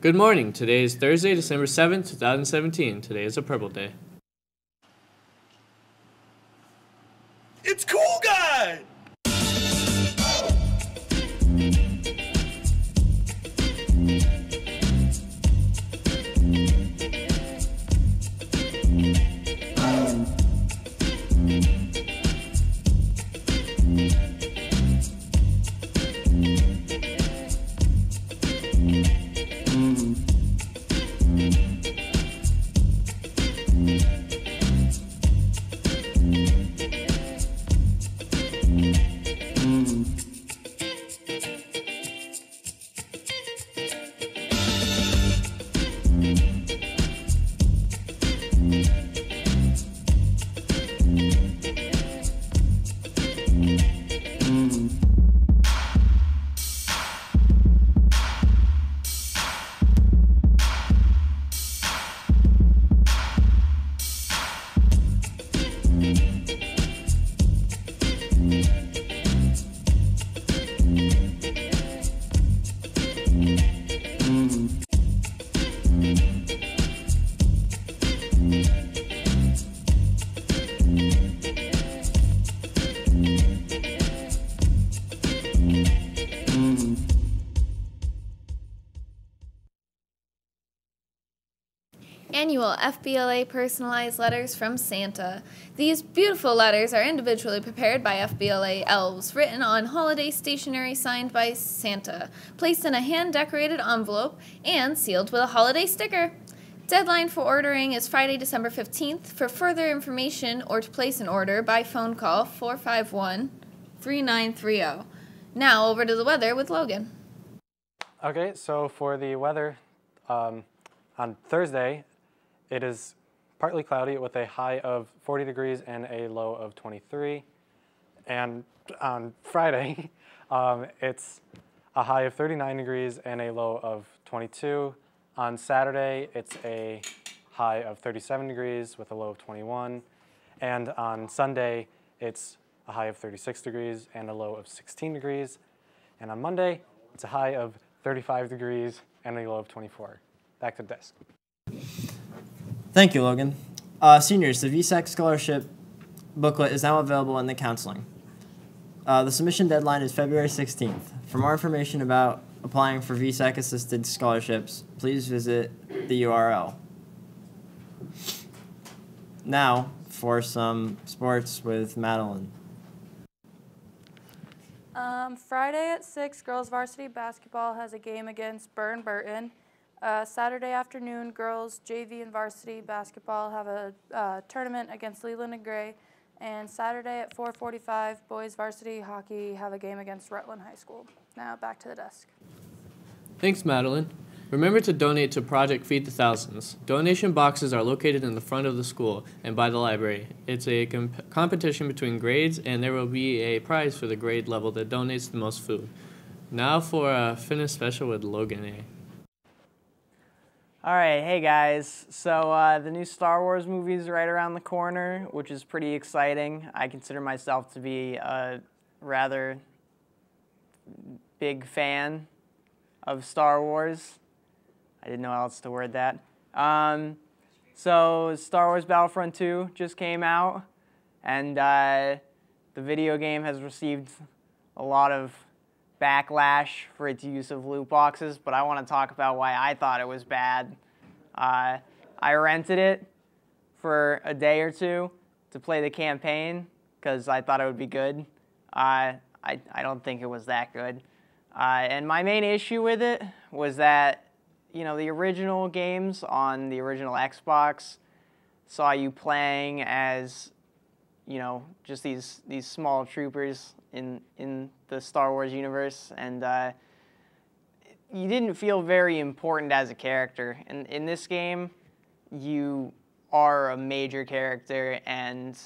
Good morning. Today is Thursday, December 7th, 2017. Today is a Purple Day. It's Cool Guy! Annual FBLA personalized letters from Santa. These beautiful letters are individually prepared by FBLA elves, written on holiday stationery signed by Santa, placed in a hand-decorated envelope, and sealed with a holiday sticker. Deadline for ordering is Friday, December 15th. For further information or to place an order by phone call 451-3930. Now over to the weather with Logan. Okay, so for the weather, on Thursday, it is partly cloudy with a high of 40 degrees and a low of 23. And on Friday, it's a high of 39 degrees and a low of 22. On Saturday, it's a high of 37 degrees with a low of 21. And on Sunday, it's a high of 36 degrees and a low of 16 degrees. And on Monday, it's a high of 35 degrees and a low of 24. Back to the desk. Thank you, Logan. Seniors, the VSAC scholarship booklet is now available in the counseling. The submission deadline is February 16th. For more information about applying for VSAC-assisted scholarships, please visit the URL. Now, for some sports with Madeline. Friday at 6, girls varsity basketball has a game against Burton. Saturday afternoon, girls JV and varsity basketball have a tournament against Leland and Gray. And Saturday at 4:45, boys varsity hockey have a game against Rutland High School. Now back to the desk. Thanks, Madeline. Remember to donate to Project Feed the Thousands. Donation boxes are located in the front of the school and by the library. It's a competition between grades, and there will be a prize for the grade level that donates the most food. Now for a fitness special with Logan A. All right, hey guys. So the new Star Wars movie is right around the corner, which is pretty exciting. I consider myself to be a rather big fan of Star Wars. I didn't know how else to word that. So Star Wars Battlefront 2 just came out, and the video game has received a lot of backlash for its use of loot boxes, but I want to talk about why I thought it was bad. I rented it for a day or two to play the campaign because I thought it would be good. I don't think it was that good. And my main issue with it was that, you know, the original games on the original Xbox saw you playing as, you know, just these small troopers in the Star Wars universe, and you didn't feel very important as a character. And in this game, you are a major character, and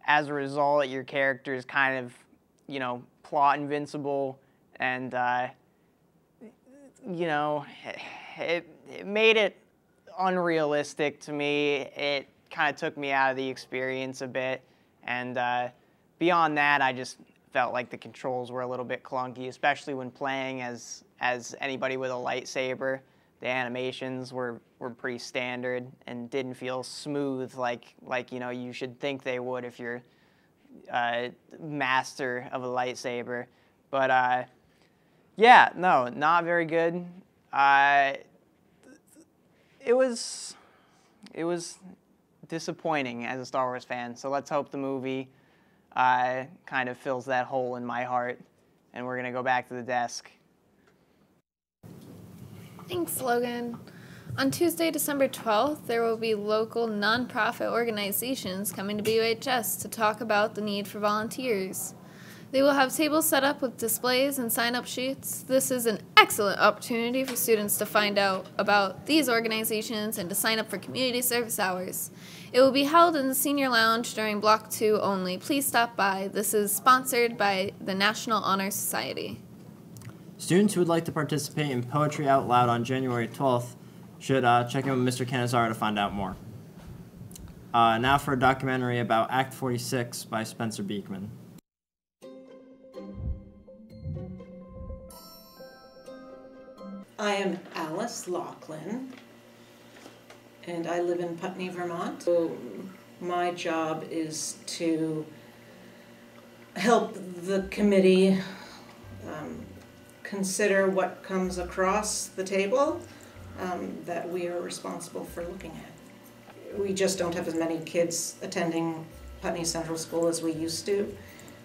as a result, your character is kind of, you know, plot invincible, and you know, it made it unrealistic to me. It kind of took me out of the experience a bit, and beyond that, I just felt like the controls were a little bit clunky, especially when playing as anybody with a lightsaber. the animations were pretty standard and didn't feel smooth like you should think they would if you're a master of a lightsaber. But yeah, no, not very good. It was disappointing as a Star Wars fan. So let's hope the movie kind of fills that hole in my heart, and we're gonna go back to the desk. Thanks, Logan. On Tuesday, December 12th, there will be local nonprofit organizations coming to BUHS to talk about the need for volunteers. They will have tables set up with displays and sign-up sheets. This is an excellent opportunity for students to find out about these organizations and to sign up for community service hours. It will be held in the Senior Lounge during Block 2 only. Please stop by. This is sponsored by the National Honor Society. Students who would like to participate in Poetry Out Loud on January 12th should check in with Mr. Canizaro to find out more. Now for a documentary about Act 46 by Spencer Beekman. I am Alice Laughlin, and I live in Putney, Vermont. So my job is to help the committee consider what comes across the table that we are responsible for looking at. We just don't have as many kids attending Putney Central School as we used to.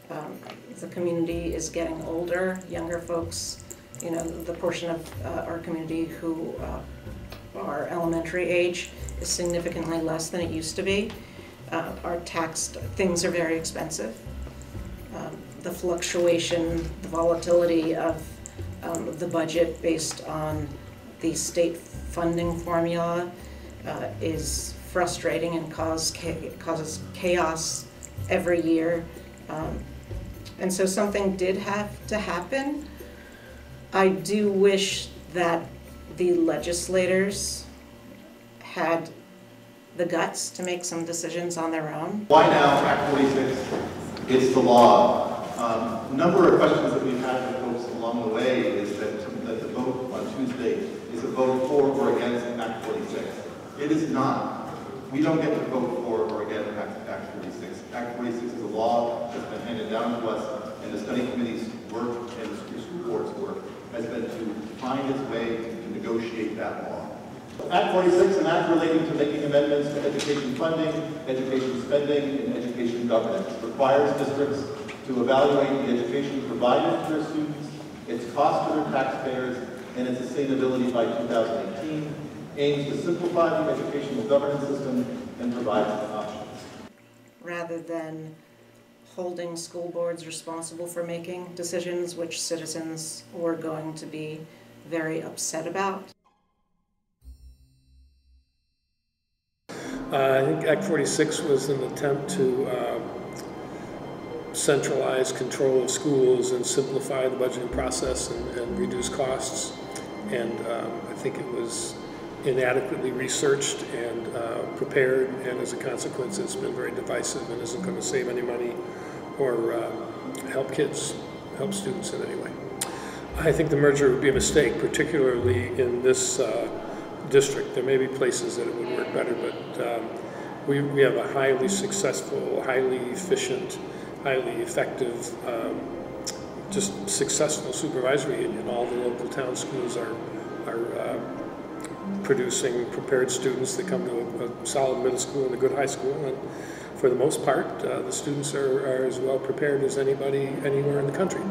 The community is getting older, younger folks. You know, the portion of our community who are elementary age is significantly less than it used to be. Our taxed things are very expensive. The fluctuation, the volatility of the budget based on the state funding formula is frustrating and causes chaos every year. And so something did have to happen. I do wish that the legislators had the guts to make some decisions on their own. Why now, Act 46? It's the law. A number of questions that we've had with folks along the way is that the vote on Tuesday is a vote for or against Act 46. It is not. We don't get to vote for or against Act 46. Act 46 is a law that's been handed down to us, and the study committee's work and the school board's work has been to find its way to negotiate that law. Act 46, an act relating to making amendments to education funding, education spending, and education governance, requires districts to evaluate the education provided to their students, its cost to their taxpayers, and its sustainability by 2018, aims to simplify the educational governance system, and provides options. Rather than holding school boards responsible for making decisions which citizens were going to be very upset about. I think Act 46 was an attempt to centralize control of schools and simplify the budgeting process and reduce costs. And I think it was inadequately researched and prepared, and as a consequence it's been very divisive and isn't going to save any money or help students in any way. I think the merger would be a mistake, particularly in this district. There may be places that it would work better, but we have a highly successful, highly efficient, highly effective, just successful supervisory union. All the local town schools are producing prepared students that come to a solid middle school and a good high school, and for the most part, the students are as well prepared as anybody anywhere in the country.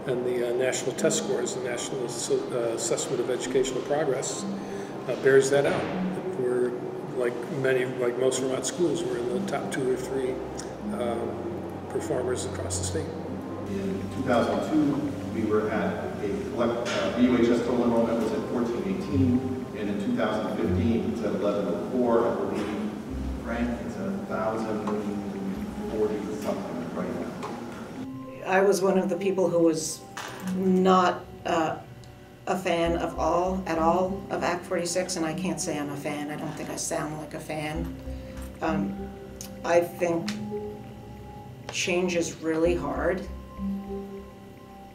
And the national test scores, the National Assessment of Educational Progress, bears that out. We're like most Vermont schools, we're in the top 2 or 3 performers across the state. In 2002, we were at a BUHS total enrollment was at 1418, and in 2015 it's at 1104, I believe. Frank, it's 1,040 something right now. I was one of the people who was not a fan at all of Act 46, and I can't say I'm a fan. I don't think I sound like a fan. I think change is really hard.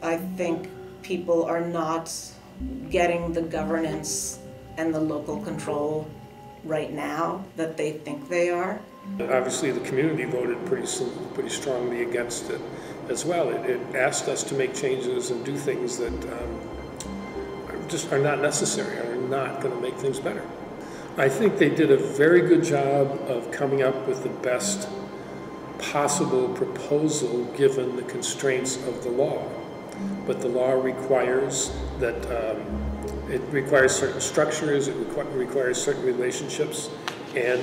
I think people are not getting the governance and the local control right now that they think they are. Obviously, the community voted pretty strongly against it as well. It asked us to make changes and do things that just are not necessary, are not going to make things better. I think they did a very good job of coming up with the best possible proposal given the constraints of the law. But the law requires that it requires certain structures, it requires certain relationships, and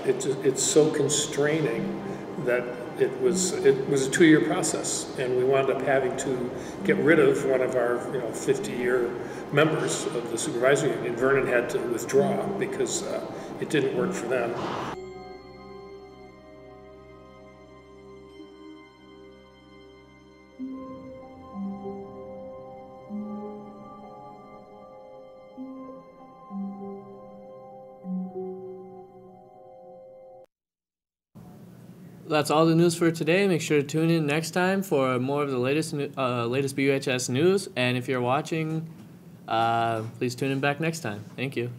it's so constraining that it was a 2-year process, and we wound up having to get rid of one of our 50-year members of the supervisory union. Vernon had to withdraw because it didn't work for them. That's all the news for today. Make sure to tune in next time for more of the latest BUHS news. And if you're watching, please tune in back next time. Thank you.